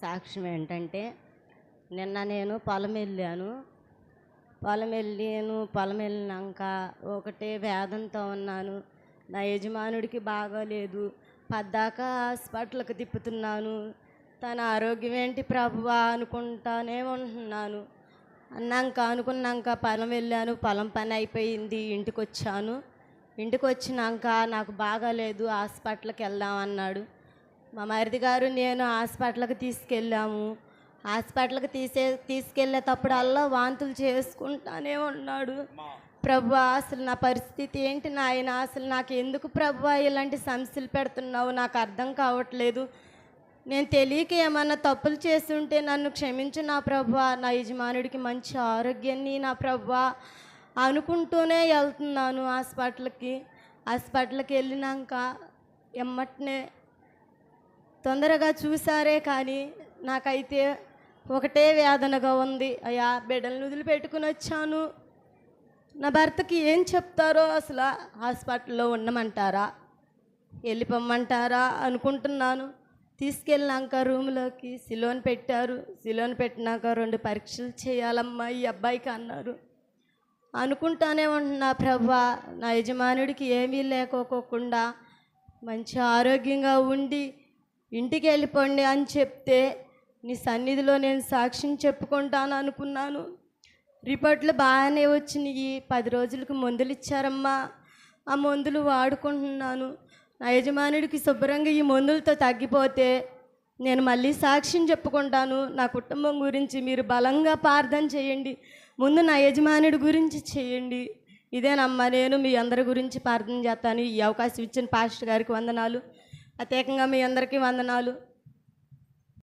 సాక్ష్యం ఏంటంటే, నిన్న నేను పొలం వెళ్ళినాక ఒకటే వేదనతో ఉన్నాను. నా యజమానుడికి బాగోలేదు. పద్దాక హాస్పిటల్‌కి తిప్పుతున్నాను. తన ఆరోగ్యం ఏంటి ప్రభువా అనుకుంటానే ఉంటున్నాను. అనుకున్నాక పొలం వెళ్ళాను. పొలం పని అయిపోయింది. ఇంటికొచ్చినాక నాకు బాగాలేదు, హాస్పిటల్‌కి వెళ్దాం అన్నాడు. మా మరిది గారు నేను హాస్పిటల్‌కి తీసుకెళ్ళాము. హాస్పిటల్‌కి తీసుకెళ్ళేటప్పుడల్లా వాంతులు చేసుకుంటానే ఉన్నాడు. ప్రభువా అసలు నా పరిస్థితి ఏంటి నాయనా, అసలు నాకు ఎందుకు ప్రభువా ఇలాంటి సమస్యలు పెడుతున్నావు, నాకు అర్థం కావట్లేదు. నేను తెలియక ఏమన్నా తప్పులు చేస్తుంటే నన్ను క్షమించు నా ప్రభువా, నా యజమానుడికి మంచి ఆరోగ్యాన్ని నా ప్రభువా అనుకుంటూనే వెళ్తున్నాను హాస్పిటల్కి వెళ్ళినాక ఎమ్మటనే తొందరగా చూసారే కానీ నాకైతే ఒకటే వేదనగా ఉంది. అయ్యా బిడ్డలను వదిలిపెట్టుకుని వచ్చాను. నా భర్తకి ఏం చెప్తారో, అసలు హాస్పిటల్లో ఉండమంటారా, వెళ్ళిపోమ్మంటారా అనుకుంటున్నాను. తీసుకెళ్ళినాక రూమ్లోకి సిలోన్ పెట్టారు. సిలోన్ పెట్టినాక 2 పరీక్షలు చేయాలమ్మా ఈ అబ్బాయికి అన్నారు. అనుకుంటానే ఉంటున్నా ప్రభువా, నా యజమానుడికి ఏమీ లేకోకుండా మంచి ఆరోగ్యంగా ఉండి ఇంటికి వెళ్ళిపోండి అని చెప్తే నీ సన్నిధిలో నేను సాక్ష్యం చెప్పుకుంటాను అనుకున్నాను. రిపోర్ట్లు బాగానే వచ్చినాయి. 10 రోజులకు మందులు ఇచ్చారమ్మా. ఆ మందులు వాడుకుంటున్నాను. నా యజమానుడికి శుభ్రంగా ఈ మందులతో తగ్గిపోతే నేను మళ్ళీ సాక్ష్యం చెప్పుకుంటాను. నా కుటుంబం గురించి మీరు బలంగా ప్రార్థన చేయండి. ముందు నా యజమానుడి గురించి చేయండి. ఇదేనమ్మా, నేను మీ అందరి గురించి ప్రార్థన చేస్తాను. ఈ అవకాశం ఇచ్చిన పాస్టర్ గారికి వందనాలు. ప్రత్యేకంగా మీ అందరికీ వందనాలు.